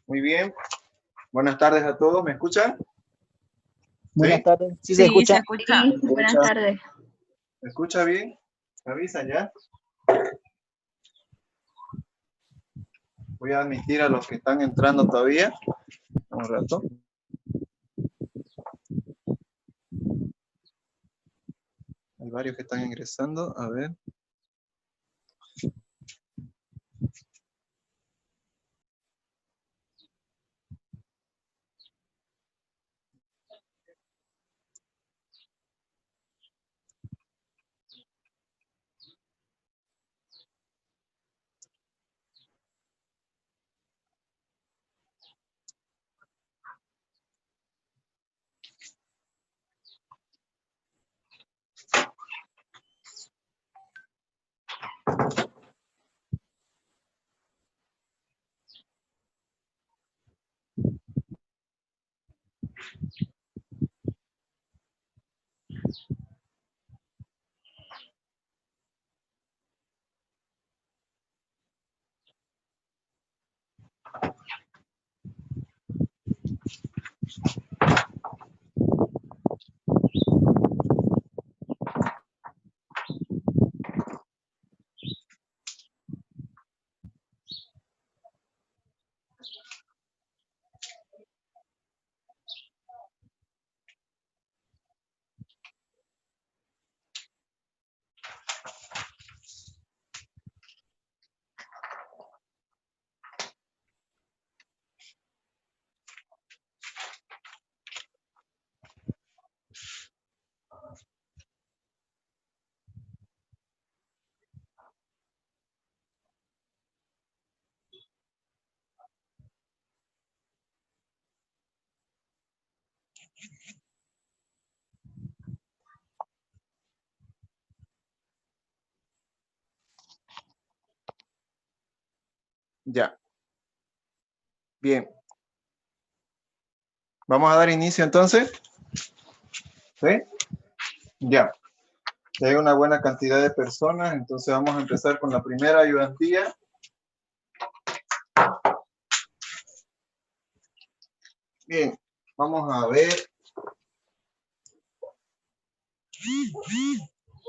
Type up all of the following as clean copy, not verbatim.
Muy bien. Buenas tardes a todos. ¿Me escuchan? Buenas ¿Sí? tardes. ¿Sí Sí, se escucha? se escucha. Sí, buenas tardes. ¿Me escucha bien? ¿Me avisan ya? Voy a admitir a los que están entrando todavía. Un rato. Hay varios que están ingresando. A ver. Ya. Bien. ¿Vamos a dar inicio entonces? ¿Sí? Ya. Ya hay una buena cantidad de personas, entonces vamos a empezar con la primera ayudantía. Bien, vamos a ver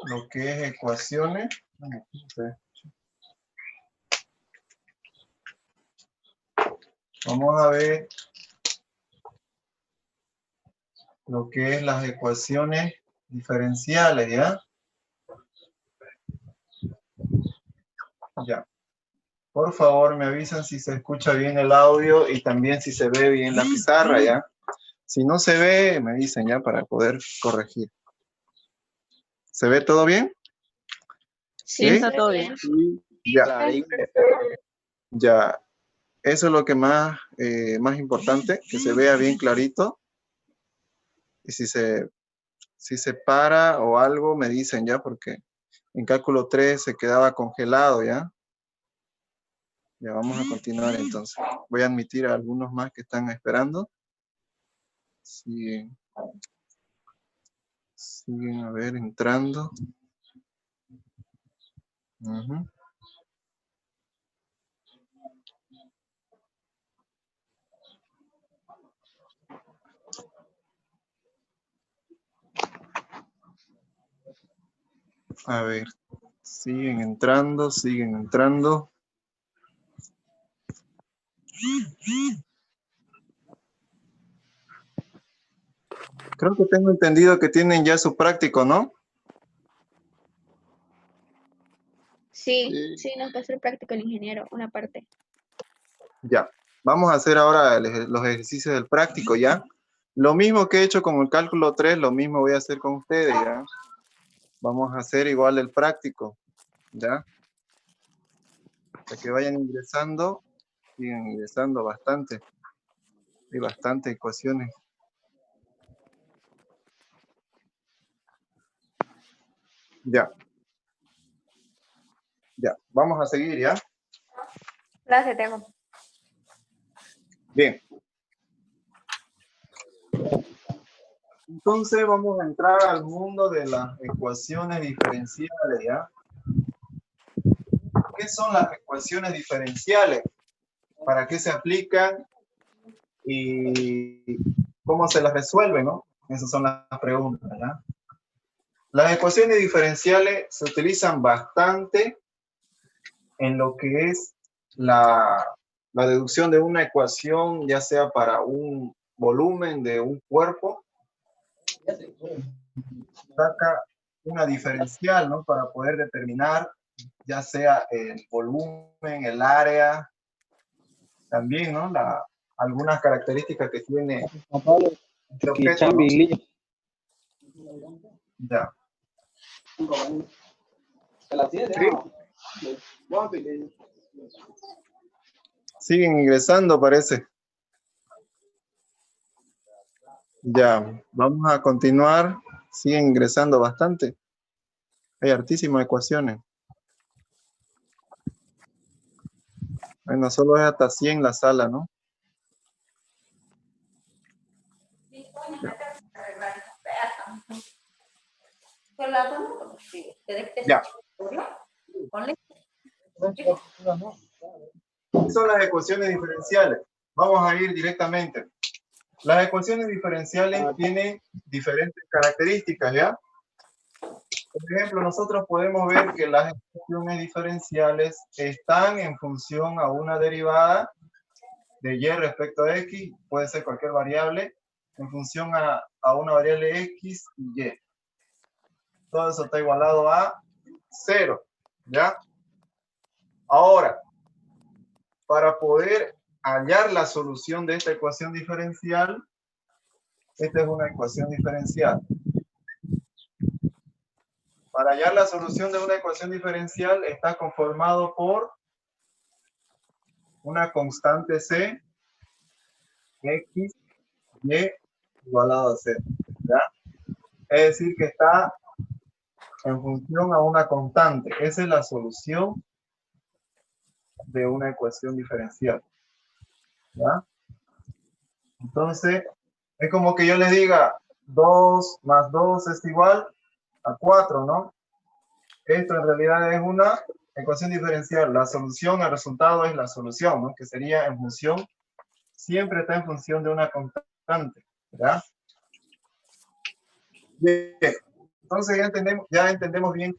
lo que es ecuaciones. Vamos a ver lo que es las ecuaciones diferenciales, ¿ya? Ya. Por favor, me avisan si se escucha bien el audio y también si se ve bien la pizarra, ¿ya? Si no se ve, me dicen ya para poder corregir. ¿Se ve todo bien? Sí, está todo bien. Ya. Ya. Eso es lo que más importante, que se vea bien clarito. Y si se para o algo, me dicen ya, porque en cálculo 3 se quedaba congelado, ¿ya? Ya vamos a continuar entonces. Voy a admitir a algunos más que están esperando. Siguen a ver, entrando. Ujú. A ver, siguen entrando, siguen entrando. Creo que tengo entendido que tienen ya su práctico, ¿no? Sí, nos pasó el práctico el ingeniero, una parte. Ya. Vamos a hacer ahora los ejercicios del práctico, ¿ya? Lo mismo que he hecho con el cálculo 3, lo mismo voy a hacer con ustedes, ¿ya? Vamos a hacer igual el práctico, ¿ya? Para que vayan ingresando, sigan ingresando bastante. Hay bastantes ecuaciones. Ya. Ya, vamos a seguir, ¿ya? Gracias, tengo. Bien. Entonces vamos a entrar al mundo de las ecuaciones diferenciales, ¿ya? ¿Qué son las ecuaciones diferenciales? ¿Para qué se aplican? Y cómo se las resuelve, ¿no? Esas son las preguntas, ¿ya? Las ecuaciones diferenciales se utilizan bastante en lo que es la deducción de una ecuación, ya sea para un volumen de un cuerpo, saca una diferencial, ¿no? Para poder determinar ya sea el volumen, el área, también, ¿no? Algunas características que tiene este objeto, ¿no? Ya. ¿Sí? Siguen ingresando, parece. Ya, vamos a continuar. Siguen ingresando bastante. Hay hartísimas ecuaciones. Bueno, solo es hasta 100 la sala, ¿no? Ya. ¿Qué son las ecuaciones diferenciales? Vamos a ir directamente. Las ecuaciones diferenciales tienen diferentes características, ¿ya? Por ejemplo, nosotros podemos ver que las ecuaciones diferenciales están en función a una derivada de y respecto a x, puede ser cualquier variable, en función a una variable x y y. Todo eso está igualado a 0, ¿ya? Ahora, para poder hallar la solución de esta ecuación diferencial, esta es una ecuación diferencial. Para hallar la solución de una ecuación diferencial está conformado por una constante c, x, y igualado a 0, ¿ya? Es decir, que está en función a una constante. Esa es la solución de una ecuación diferencial, ¿ya? Entonces, es como que yo les diga 2 más 2 es igual a 4, ¿no? Esto en realidad es una ecuación diferencial. La solución, el resultado es la solución, ¿no? Que sería en función, siempre está en función de una constante, ¿ya? Bien. Entonces ya entendemos bien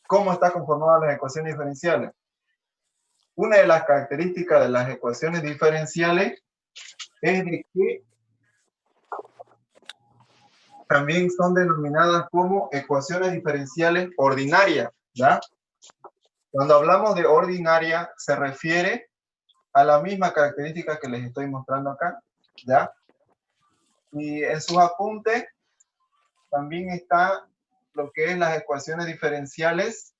cómo está conformadas las ecuaciones diferenciales. Una de las características de las ecuaciones diferenciales es de que también son denominadas como ecuaciones diferenciales ordinarias, ¿ya? Cuando hablamos de ordinaria, se refiere a la misma característica que les estoy mostrando acá, ¿ya? Y en sus apuntes también está lo que es las ecuaciones diferenciales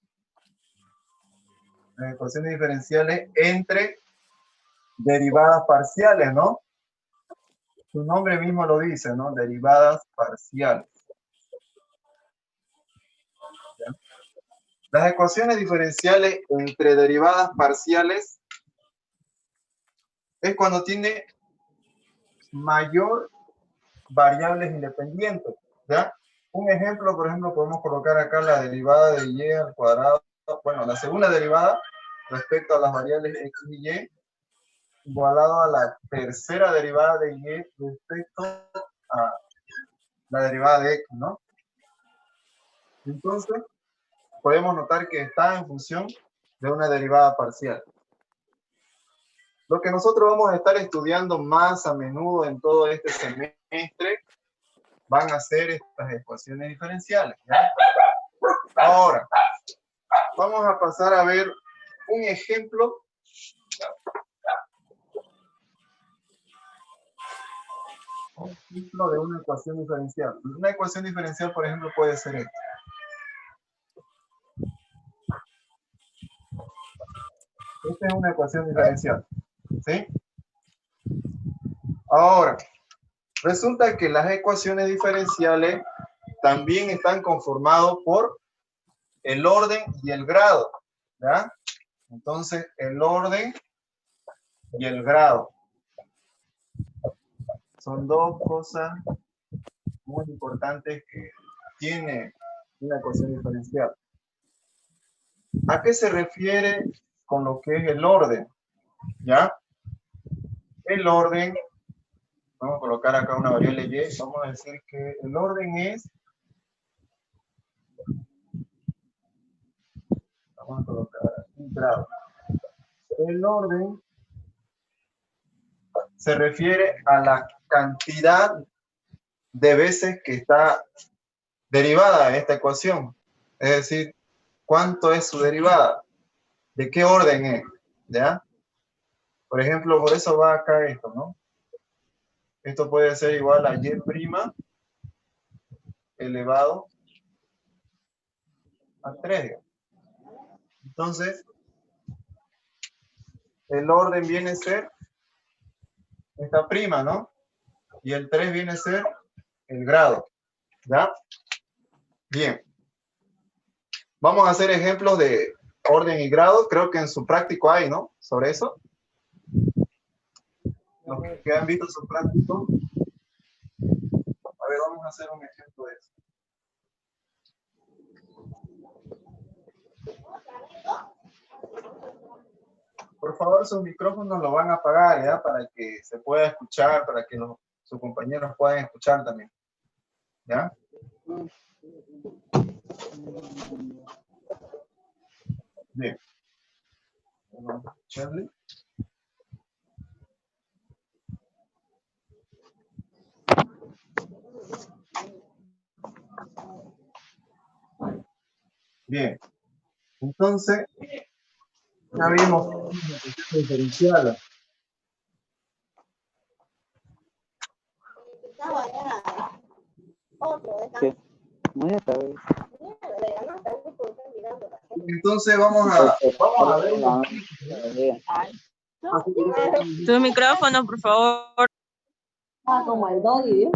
entre derivadas parciales, ¿no? Su nombre mismo lo dice, ¿no? Derivadas parciales. ¿Ya? Las ecuaciones diferenciales entre derivadas parciales es cuando tiene mayor variables independientes, ¿ya? Un ejemplo, por ejemplo, podemos colocar acá la derivada de y al cuadrado, bueno, la segunda derivada respecto a las variables x y y, igualado a la tercera derivada de y respecto a la derivada de x, ¿no? Entonces, podemos notar que está en función de una derivada parcial. Lo que nosotros vamos a estar estudiando más a menudo en todo este semestre van a ser estas ecuaciones diferenciales, ¿ya? Ahora, vamos a pasar a ver un ejemplo de una ecuación diferencial. Una ecuación diferencial, por ejemplo, puede ser esta. Esta es una ecuación diferencial, ¿sí? Ahora, resulta que las ecuaciones diferenciales también están conformadas por el orden y el grado, ¿ya? Entonces, el orden y el grado son dos cosas muy importantes que tiene una ecuación diferencial. ¿A qué se refiere con lo que es el orden? ¿Ya? El orden, vamos a colocar acá una variable y, vamos a decir que el orden es, vamos a colocar aquí grado. El orden se refiere a la cantidad de veces que está derivada en esta ecuación. Es decir, ¿cuánto es su derivada? ¿De qué orden es? ¿Ya? Por ejemplo, por eso va acá esto, ¿no? Esto puede ser igual a y' elevado a 3. Entonces, el orden viene a ser esta prima, ¿no? Y el 3 viene a ser el grado. ¿Ya? Bien. Vamos a hacer ejemplos de orden y grado. Creo que en su práctico hay, ¿no? Sobre eso. Los que han visto su práctico. A ver, vamos a hacer un ejemplo de eso. Por favor, sus micrófonos lo van a apagar, ¿ya? Para que se pueda escuchar, para que sus compañeros puedan escuchar también. ¿Ya? Bien. Vamos a escucharle. Bien. Entonces, ya vimos diferencial. Entonces vamos a ver Tu micrófono, por favor. Como el doggy.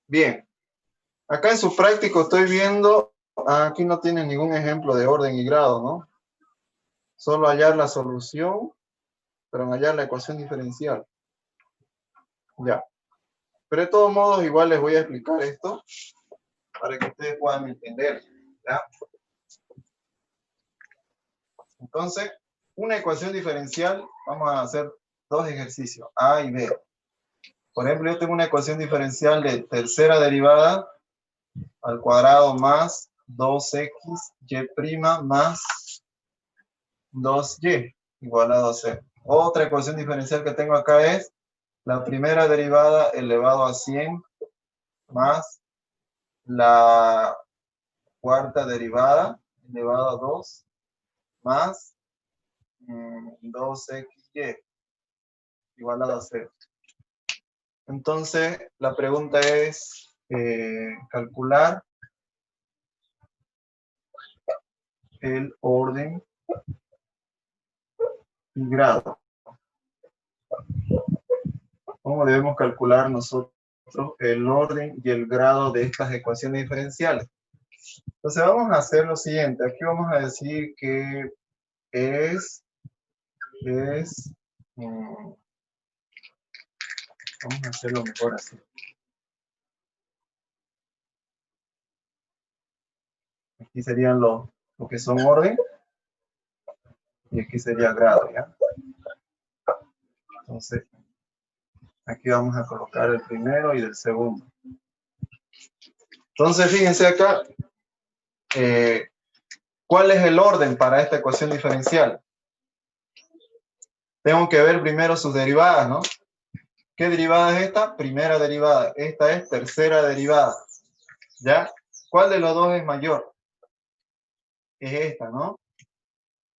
Bien. Acá en su práctico estoy viendo, aquí no tiene ningún ejemplo de orden y grado, ¿no? Solo hallar la solución, pero en hallar la ecuación diferencial. Ya. Pero de todos modos, igual les voy a explicar esto para que ustedes puedan entender. ¿Ya? Entonces, una ecuación diferencial, vamos a hacer dos ejercicios, A y B. Por ejemplo, yo tengo una ecuación diferencial de tercera derivada al cuadrado más 2x y' más 2y igualado a 0. Otra ecuación diferencial que tengo acá es la primera derivada elevado a 100 más la cuarta derivada elevado a 2 más 2xy igualado a 0. Entonces, la pregunta es calcular el orden y grado. ¿Cómo debemos calcular nosotros el orden y el grado de estas ecuaciones diferenciales? Entonces vamos a hacer lo siguiente. Aquí vamos a decir que vamos a hacerlo mejor así. Aquí serían lo que son orden y aquí sería grado, ¿ya? Entonces, aquí vamos a colocar el primero y el segundo. Entonces, fíjense acá, ¿cuál es el orden para esta ecuación diferencial? Tengo que ver primero sus derivadas, ¿no? ¿Qué derivada es esta? Primera derivada. Esta es tercera derivada. ¿Ya? ¿Cuál de los dos es mayor? Es esta, ¿no?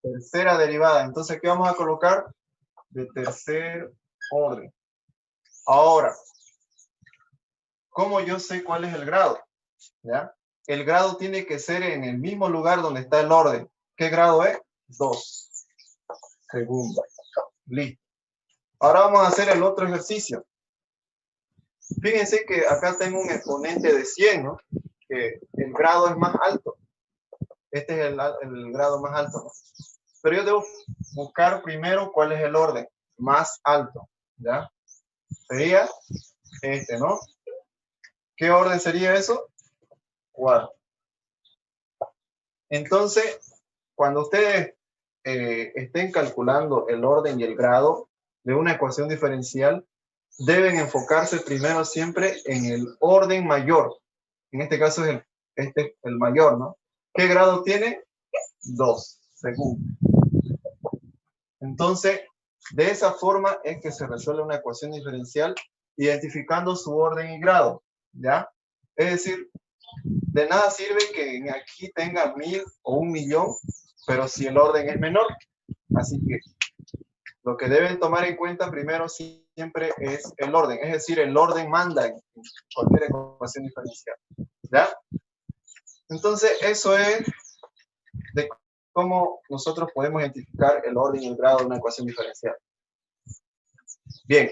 Tercera derivada. Entonces, ¿qué vamos a colocar? De tercer orden. Ahora, ¿cómo yo sé cuál es el grado? ¿Ya? El grado tiene que ser en el mismo lugar donde está el orden. ¿Qué grado es? 2. Segundo. Listo. Ahora vamos a hacer el otro ejercicio. Fíjense que acá tengo un exponente de 100, ¿no? Que el grado es más alto. Este es el grado más alto, ¿no? Pero yo debo buscar primero cuál es el orden más alto, ¿ya? Sería este, ¿no? ¿Qué orden sería eso? 4. Entonces, cuando ustedes estén calculando el orden y el grado de una ecuación diferencial, deben enfocarse primero siempre en el orden mayor. En este caso es el mayor, ¿no? ¿Qué grado tiene? 2, según. Entonces, de esa forma es que se resuelve una ecuación diferencial identificando su orden y grado, ¿ya? Es decir, de nada sirve que aquí tenga 1000 o 1.000.000, pero si el orden es menor. Así que lo que deben tomar en cuenta primero siempre es el orden. Es decir, el orden manda en cualquier ecuación diferencial, ¿ya? Entonces, eso es de cómo nosotros podemos identificar el orden y el grado de una ecuación diferencial. Bien,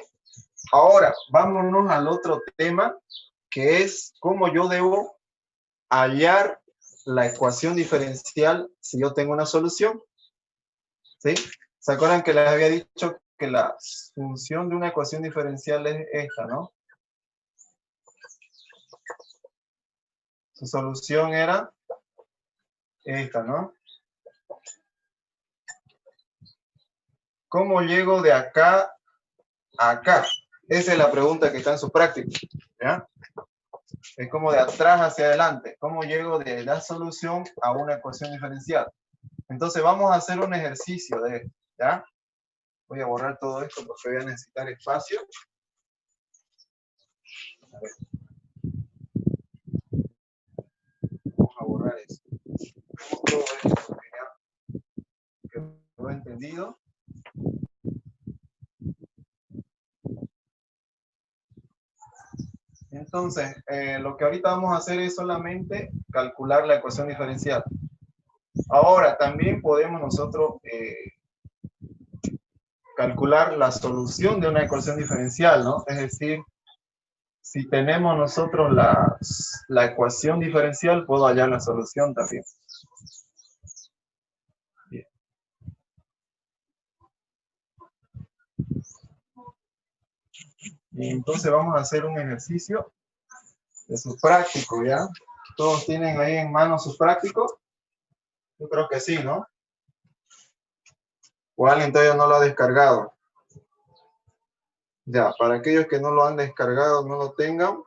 ahora vámonos al otro tema, que es cómo yo debo hallar la ecuación diferencial si yo tengo una solución. ¿Sí? ¿Se acuerdan que les había dicho que la función de una ecuación diferencial es esta, ¿no? Su solución era esta, ¿no? ¿Cómo llego de acá a acá? Esa es la pregunta que está en su práctica, ¿ya? Es como de atrás hacia adelante. ¿Cómo llego de la solución a una ecuación diferencial? Entonces vamos a hacer un ejercicio de esto, ¿ya? Voy a borrar todo esto porque voy a necesitar espacio. A ver. Vamos a borrar eso. Todo esto que lo he entendido. Entonces, lo que ahorita vamos a hacer es solamente calcular la ecuación diferencial. Ahora, también podemos nosotros calcular la solución de una ecuación diferencial, ¿no? Es decir, si tenemos nosotros la ecuación diferencial, puedo hallar la solución también. Bien. Y entonces vamos a hacer un ejercicio de su práctico, ¿ya? ¿Todos tienen ahí en mano sus prácticos? Yo creo que sí, ¿no? O alguien todavía no lo ha descargado. Ya, para aquellos que no lo han descargado, no lo tengan.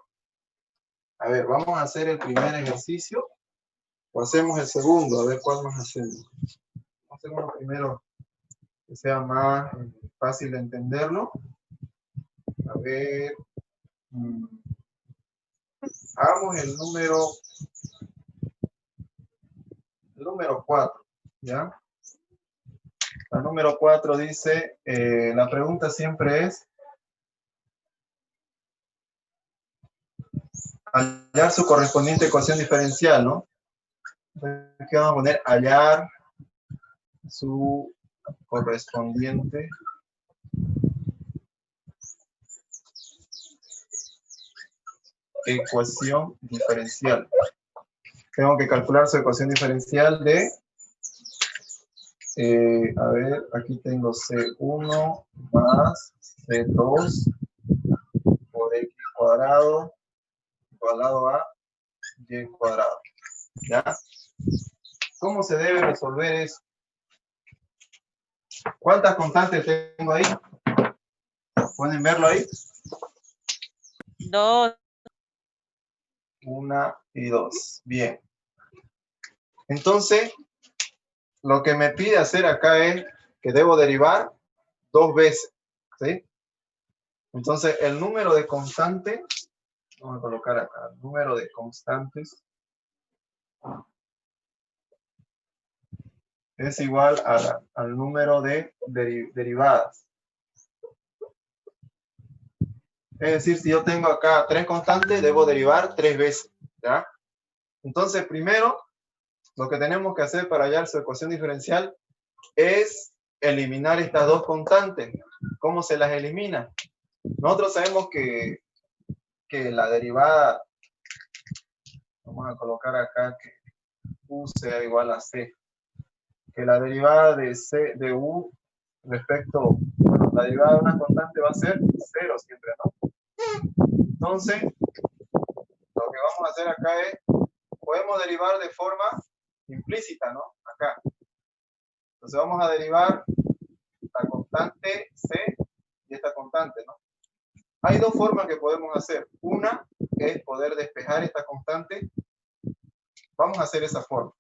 A ver, vamos a hacer el primer ejercicio. O hacemos el segundo, a ver cuál más hacemos. Vamos a hacer uno primero que sea más fácil de entenderlo. A ver. Hagamos el número 4, ¿ya? La número 4 dice, la pregunta siempre es hallar su correspondiente ecuación diferencial, ¿no? Aquí vamos a poner hallar su correspondiente ecuación diferencial. Tengo que calcular su ecuación diferencial de, a ver, aquí tengo C1 más C2 por X cuadrado igualado a Y cuadrado. ¿Ya? ¿Cómo se debe resolver eso? ¿Cuántas constantes tengo ahí? ¿Pueden verlo ahí? 2. 1 y 2. Bien. Entonces, lo que me pide hacer acá es que debo derivar 2 veces. ¿Sí? Entonces, el número de constantes, vamos a colocar acá, el número de constantes es igual al número de derivadas. Es decir, si yo tengo acá 3 constantes, debo derivar 3 veces, ¿ya? Entonces, primero, lo que tenemos que hacer para hallar su ecuación diferencial es eliminar estas 2 constantes. ¿Cómo se las elimina? Nosotros sabemos que que la derivada, vamos a colocar acá que U sea igual a C. Que la derivada de C, de U respecto, bueno, la derivada de una constante va a ser 0 siempre, ¿no? Entonces, lo que vamos a hacer acá es, podemos derivar de forma implícita, ¿no? Acá. Entonces vamos a derivar la constante C y esta constante, ¿no? Hay dos formas que podemos hacer. Una es poder despejar esta constante. Vamos a hacer esa forma.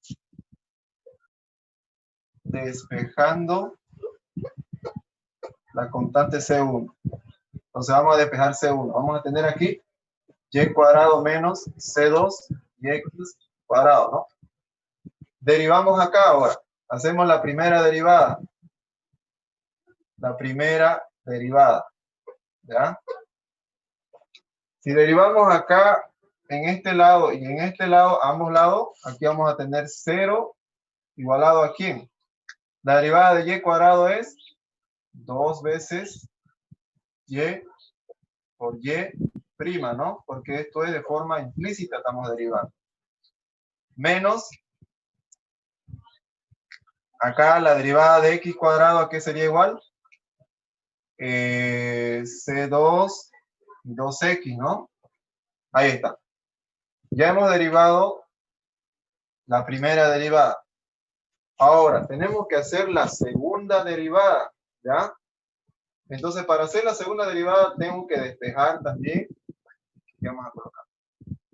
Despejando la constante C1. Entonces vamos a despejar C1. Vamos a tener aquí y cuadrado menos C2 y X cuadrado, ¿no? Derivamos acá ahora. Hacemos la primera derivada. La primera derivada. ¿Ya? Si derivamos acá en este lado y en este lado, ambos lados, aquí vamos a tener 0 igualado a ¿quién? La derivada de y cuadrado es 2 veces y por y prima, ¿no? Porque esto es de forma implícita, estamos derivando. Menos, acá la derivada de x cuadrado, ¿a qué sería igual? C2 2x, ¿no? Ahí está. Ya hemos derivado la primera derivada. Ahora, tenemos que hacer la segunda derivada, ¿ya? Entonces, para hacer la segunda derivada, tengo que despejar también. ¿Qué vamos a colocar?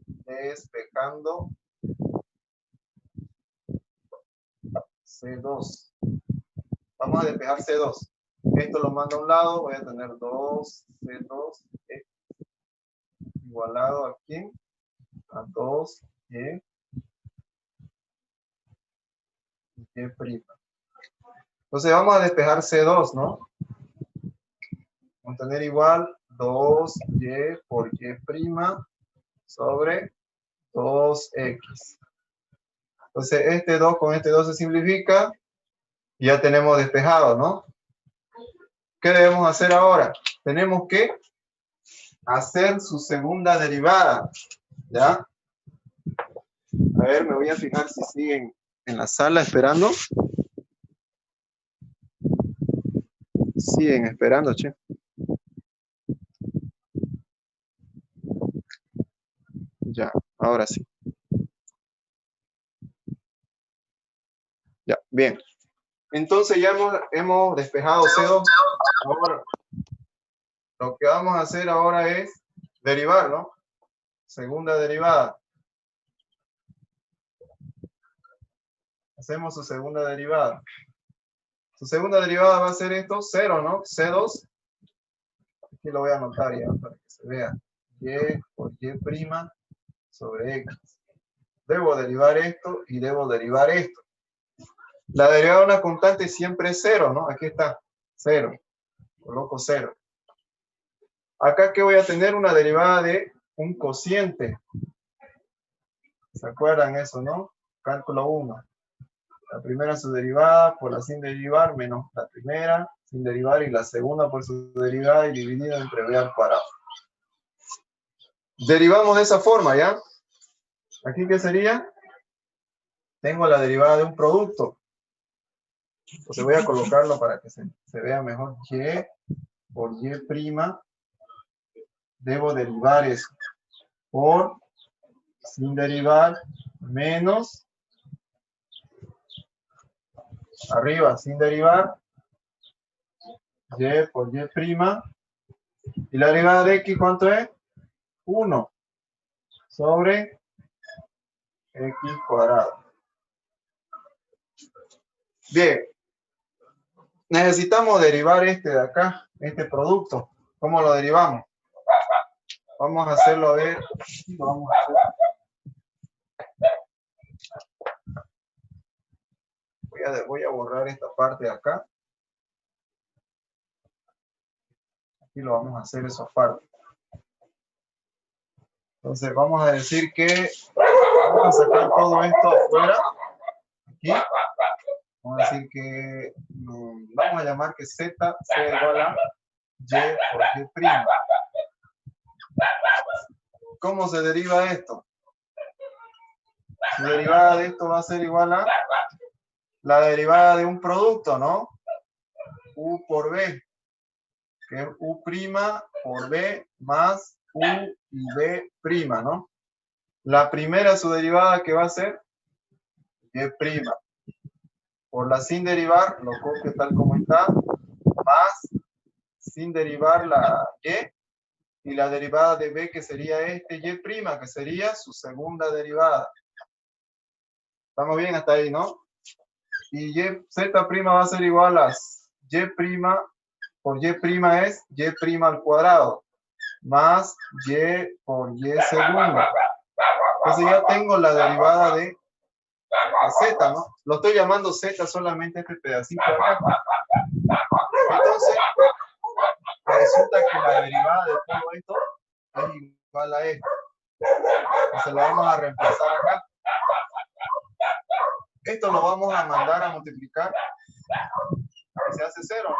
Despejando C2. Vamos a despejar C2. Esto lo mando a un lado, voy a tener 2C2 igualado a ¿quién? A 2Y prima. Entonces vamos a despejar C2, ¿no? Vamos a tener igual 2Y por Y prima sobre 2X. Entonces este 2 con este 2 se simplifica y ya tenemos despejado, ¿no? ¿Qué debemos hacer ahora? Tenemos que hacer su segunda derivada, ¿ya? A ver, me voy a fijar si siguen en la sala esperando. Siguen esperando, che. Ya, ahora sí. Ya, bien. Entonces ya hemos despejado C2. Ahora, lo que vamos a hacer ahora es derivar, ¿no? Segunda derivada. Hacemos su segunda derivada. Su segunda derivada va a ser esto, 0, ¿no? C2. Aquí lo voy a anotar ya para que se vea. Y por Y prima sobre X. Debo derivar esto y debo derivar esto. La derivada de una constante siempre es 0, ¿no? Aquí está, 0. Coloco 0. Acá que voy a tener una derivada de un cociente. ¿Se acuerdan eso, no? Cálculo 1. La primera su derivada por la sin derivar menos la primera sin derivar y la segunda por su derivada y dividida entre b al cuadrado. Derivamos de esa forma, ¿ya? ¿Aquí qué sería? Tengo la derivada de un producto. Entonces voy a colocarlo para que se vea mejor. Y por y prima. Debo derivar eso. Por sin derivar menos. Arriba sin derivar. Y por y prima. ¿Y la derivada de x cuánto es? 1 sobre x cuadrado. Bien. Necesitamos derivar este de acá, este producto. ¿Cómo lo derivamos? Vamos a hacerlo a ver. Vamos a hacer. Voy a borrar esta parte de acá. Aquí lo vamos a hacer esa parte. Entonces vamos a decir que vamos a sacar todo esto afuera. Aquí. Vamos a decir que vamos a llamar que Z sea igual a Y por Y prima. cómo se deriva esto? Su derivada de esto va a ser igual a la derivada de un producto, ¿no? U por B, que es U' por B más U y B', ¿no? La primera, su derivada, ¿qué va a ser? Y'. Por la sin derivar, lo copio tal como está, más sin derivar la Y la derivada de B, que sería este Y', que sería su segunda derivada. Estamos bien hasta ahí, ¿no? Y Z' va a ser igual a Y' por Y' es Y' al cuadrado, más Y por Y segunda. Entonces ya tengo la derivada de Z, ¿no? Lo estoy llamando Z solamente este pedacito de acá. Entonces, resulta que la derivada de todo esto es igual a esto. Entonces lo vamos a reemplazar acá. Esto lo vamos a mandar a multiplicar y se hace 0, ¿no?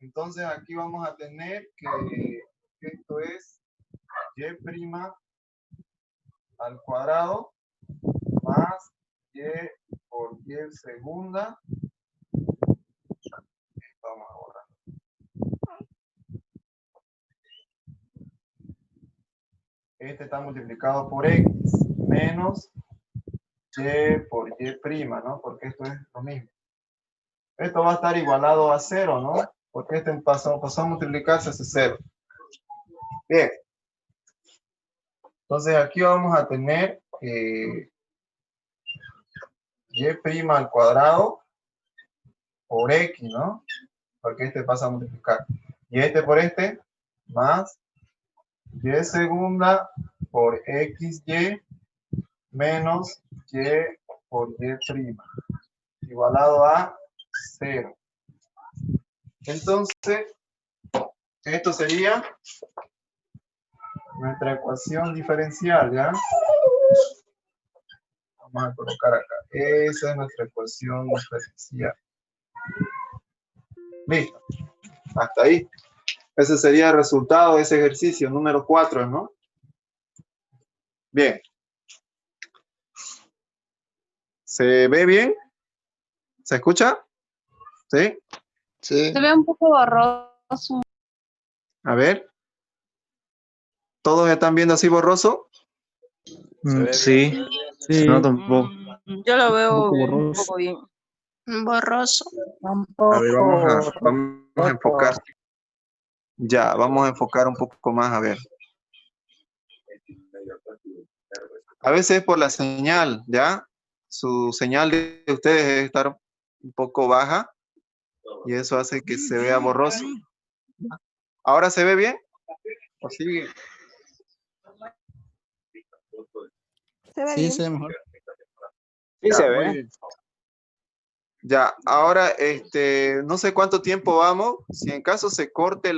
Entonces aquí vamos a tener que esto es Y' al cuadrado más Y por Y segunda. Vamos a borrar. Este está multiplicado por X menos Y por Y', ¿no? Porque esto es lo mismo. Esto va a estar igualado a 0, ¿no? Porque este pasó a multiplicarse, hace 0. Bien. Entonces aquí vamos a tener Y' al cuadrado por X, ¿no? Porque este pasa a multiplicar. Y este por este, más Y segunda por XY menos Y por Y', igualado a 0. Entonces, esto sería nuestra ecuación diferencial, ¿ya? Vamos a colocar acá. Esa es nuestra ecuación diferencial. Listo. Hasta ahí. Ese sería el resultado de ese ejercicio, número 4, ¿no? Bien. ¿Se ve bien? ¿Se escucha? ¿Sí? Sí. Se ve un poco borroso. A ver. ¿Todos están viendo así borroso? Sí, Sí. no tampoco. Yo lo veo poco un borroso. poco bien. Borroso. A ver, vamos a enfocar. Ya, vamos a enfocar un poco más, a ver. A veces es por la señal, ¿ya? Su señal de ustedes debe estar un poco baja y eso hace que se vea borroso. ¿Ahora se ve bien? ¿O sigue? Se ve Sí, bien. se ve mejor. Sí, ya, se ve. Muy bien. Ya, ahora, no sé cuánto tiempo vamos. Si en caso se corte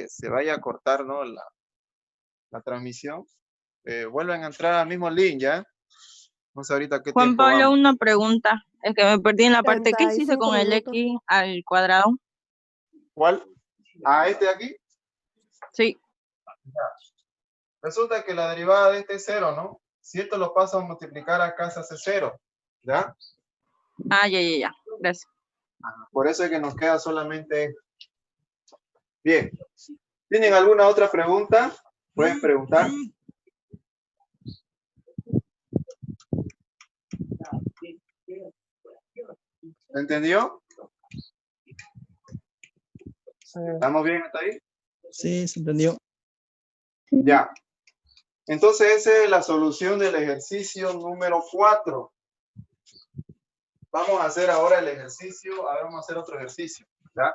se vaya a cortar, ¿no? La transmisión. Vuelven a entrar al mismo link, ¿ya? No sé ahorita qué Juan tiempo Pablo, vamos. una pregunta. Es que me perdí en la parte. ¿Qué hiciste 35 con el minutos. X al cuadrado? ¿Cuál? ¿A este de aquí? Sí. Resulta que la derivada de este es 0, ¿no? Si esto lo paso a multiplicar acá se hace 0, ¿ya? Ah, ya. Gracias. Por eso es que nos queda solamente esto. Bien. ¿Tienen alguna otra pregunta? Pueden preguntar. ¿Entendió? ¿Estamos bien hasta ahí? Sí, se entendió. Ya. Entonces esa es la solución del ejercicio número 4. Vamos a hacer ahora el ejercicio. A ver, vamos a hacer otro ejercicio. ¿Ya?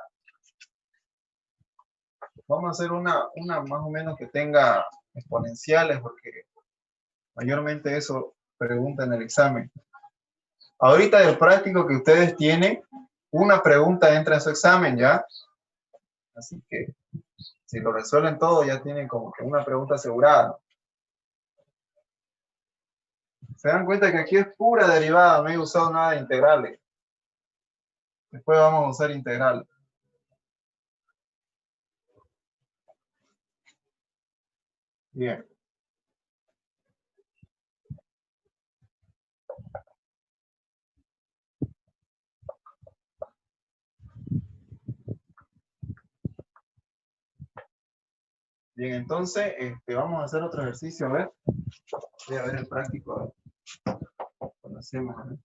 Vamos a hacer una más o menos que tenga exponenciales porque mayormente eso pregunta en el examen. Ahorita el práctico que ustedes tienen, una pregunta entra en su examen, ¿ya? Así que si lo resuelven todo, ya tienen como que una pregunta asegurada. Se dan cuenta que aquí es pura derivada, no he usado nada de integrales. Después vamos a usar integrales. Bien. Bien, entonces vamos a hacer otro ejercicio, a ver. Voy a ver el práctico, a ver. Lo hacemos, a ver.